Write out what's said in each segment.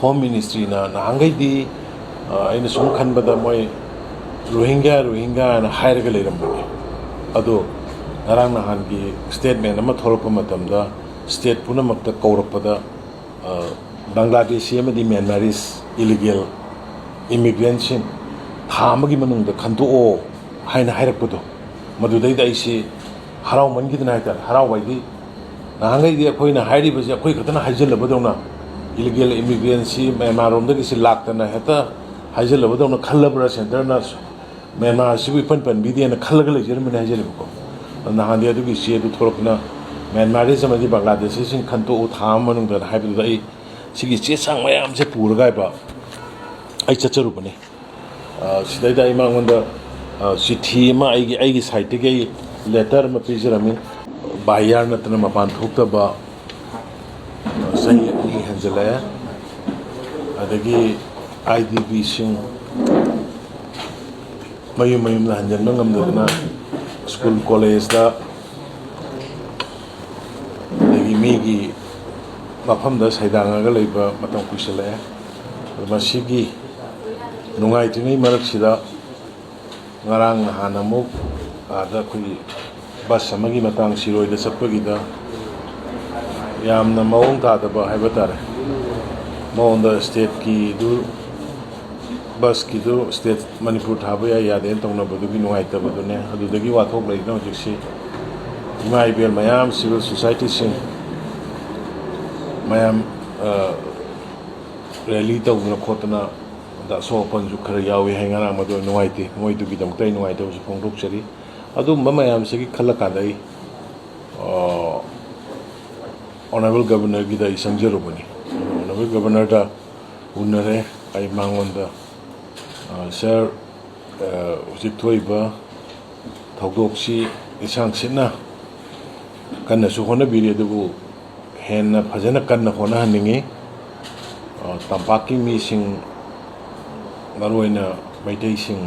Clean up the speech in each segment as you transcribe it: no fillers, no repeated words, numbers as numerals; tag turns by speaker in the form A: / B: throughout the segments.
A: Home Ministry na hangai aina sum khanbada moi Rohingya na hairaga leirambani ado ngarang nahan gi statement ama thorpa matamda state punamakta kaurakpada Bangladesh amadi Myanmaris illegal immigrants thamagi manungda khanto haina hairakpado madudai dai si harau mangidna haita harau waidi nahangai di akhoi na hairi basi akhoi khatana haijalabadona illegal immigrants Myanmar romda gi laktana heta haijalabadona khallabra center na Myanmar sibu pan bidiya na khallaga jermani haijalabko nahan di adugi si adu thorokna Myanmaris amadi Bangladesh sin khanto tham manungda haibu dai sigi che sang mayam se puraga ba ai chacharubane sidai dai mangonda chithi ma aigi site ge letter ma pijrami bayar natna mapan thukta ba sai ni hanjala adagi IDP sing mayum na hanjan ngamdana school college da adagi migi mafamda saidanga leiba matang kusale masigi nungai tingai maraksida ngarang hanamuk ada kui bas samagi matang siroi da sapagida yamna maung ta da ba haibatare maung da state ki du bas ki du state Manipur thabaya yade tongna bodu gi nungai ta bodu ne adu dagi wathok leina jiksi imai bel mayam civil society sing mayam rally tawna khotna da so panju khara yawi hengara madu nuaiti moi du gi dam tai nuai taw phong ruk chari adu mayam se gi khala ka dai honorable governor gi dai sangjaro bani honorable governor da unare ai mangonda sir ujik thoiba thogdoksi isang sinna kanna su hona biri du henna phajana kanna hona haningi tampaki mi sing maroina maitei sing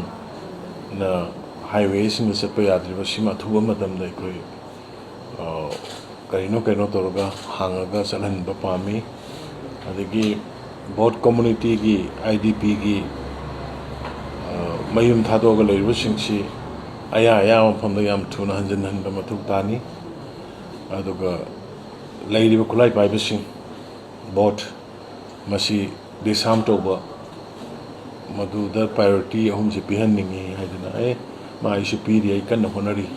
A: na highway sing sepa yadriba sima thuba madam dai koi kaino toroga hangaga salan ba pami adagi both community gi IDP gi mayum thadoga leiba singsi aya mafamda yam thuna hanjan hanba mathuk tani aduga leiriba kulai paiba sing both masi disarm toba madu da priority ahum se pihan ningi haidana ma isu piri ai kan honari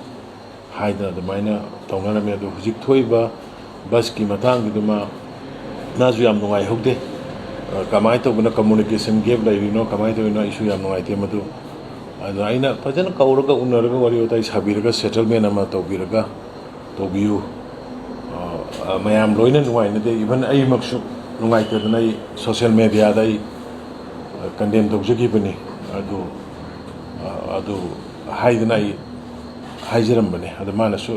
A: haidana da maina tongana me do hujik thoiba bus ki matang gi duma nazu yam nungai hokde kamai to guna communication gap lai rino kamai to ina isu yam nungai te madu ada aina pajana kauraga unaraga wari otai sabiraga settlement ama to biraga to biu mayam loina nungai ne de even ai maksu nungai te na social media dai condemn tawjagi bani adu haidana ai haijaram bani adu mana su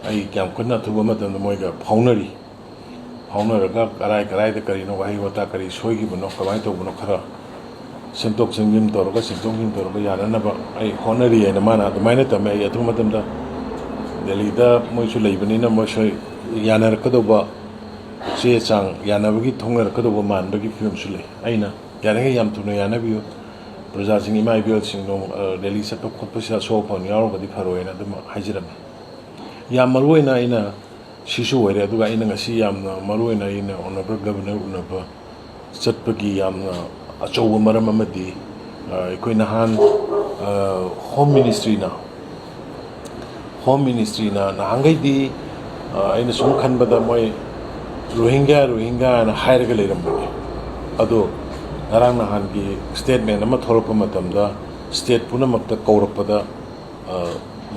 A: ai kyam kunna thuba matam moiga faunaraga karai da karino wahi wata kari soigi bano kamai to bano khara sentok sengim toroga yarana ba ai honari ai mana adu maina tame ai athu matam da Delhi da moi su leibani na mo so yanar kadoba che chang yanabagi thongnar kadoba man bagi film su le aina yaranga yam tuno yanabiyo praja sing imai biyo sing no Delhi sa to khopsa so phon yaro badi pharoina dum hajiram yam maruina ina shisu were aduga ina ngasi yam maruina ina honorable governor unaba chatpagi yam achowa maram amadi koina han home ministry na hangai di aina sum khanbada moi Rohingya na hairaga leirambani ado ngarang nahan gi statement ama thorpa matamda state punamakta kaurakpada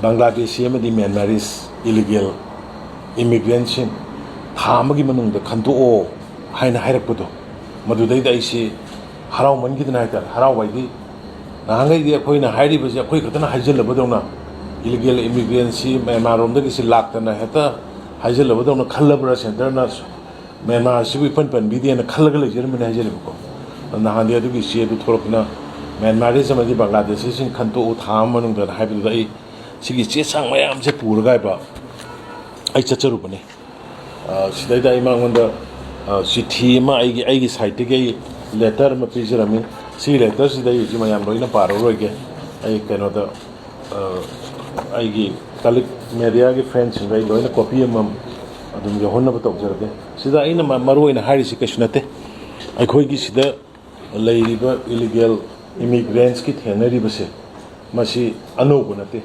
A: Bangladesh amadi Myanmaris illegal immigrants thamagi manungda khanto haina hairakpado madudai dai si harau mangidna haita harau waidi nahangai di akhoi na hairi basi akhoi khatana haijalabadona illegal immigrants Myanmar romda gi laktana heta haijalabadona khallabra center na Myanmar sibu pan bidiya na khallaga jermani haijalabko nahan di adugi si adu thorokna Myanmaris amadi Bangladesh sin khanto tham manungda haibu dai sigi che sang mayam se puraga ba ai chacharubane sidai dai mangonda चिठी आई site के letter में पीजरमी सी letter से मैं loan पारोगे कहो कलिक media की friends loan copy यौनब तौजरगे सिदा कई नाते अखोगी इलीगल इमिग्रेंट्स की थेनरीबसे अनौब नाते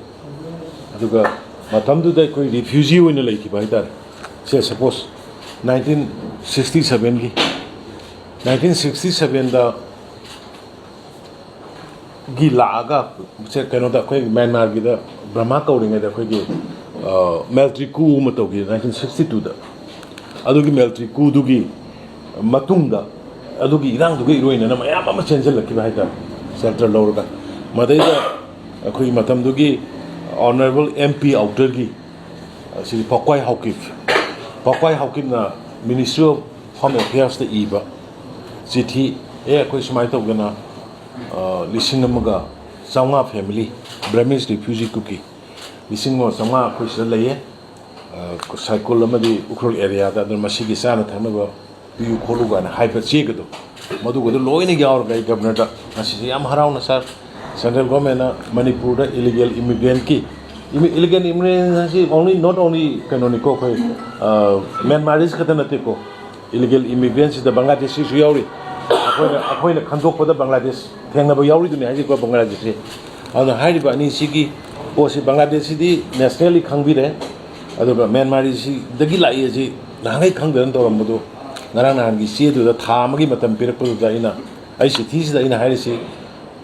A: रिफ्यूजी लेकिन से सपोज 1967 की 1967 की लागा से कहीं म्यांमार की ब्रह्मा कौरीद अखोगी मिलिट्री कू तौगी 1962 मिलिट्री कूदुगी इरांग इरोन मैम चेंजल्लखिबा है सेंटर लौरगा मदैद अखोगी ऑनरेबल MP आउटर की पक्वाई Haokip ministry of home affairs इब चिठी अखोई सूमाय तौदना लिसिंग चौगा फैमिली ब्रमीज रिफ्यूजी कुकी लिसिंग चौगा अखोई लेये साइकोल उख्रुल एरिया चाना थनब पीयू खोलूगा चेगद मधुगद लोन यावर गवर्नर याम हराउना sir central government Manipur illegal immigrant की illegal immigrant only not only कहोनिको म्यांमारीज खत नातेको इलीगल इमिग्रेंट बांग्लादेश यावरी अखोना खंदोकपद बांग्लादेश थेंगनब यावरीदुनी बांग्लादेश अनी पोस बांग्लादेश नेशनली खंगीरे म्यांमारी लाई नहाई खंगदन तौरबदो नारांग नहान की चेद था पीरपद चिठी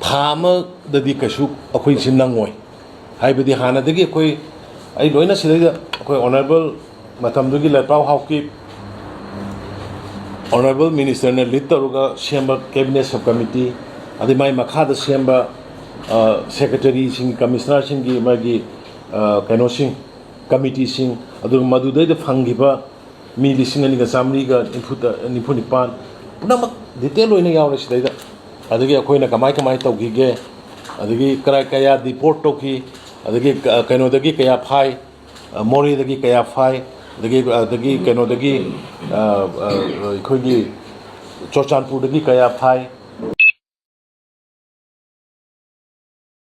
A: थामदी कई अखोई नंगोई है हानदगी अखोई लोन अखोई honourable Letpao Haokip honourable minister ने लीड तौर सेम कैबिनेट सब कमिटी अद माई मखाद सेम सेक्रेटरी कमिश्नर की कनो कमिटी मदुद फंगीब मी 19,994 पुनः डिटेल अखोना कमाय तौगे कया डिपोर्ट तौकी कहोदी क्या फाई मोरेदी क्या फाई कहोदी चुरचानपुर क्या फाई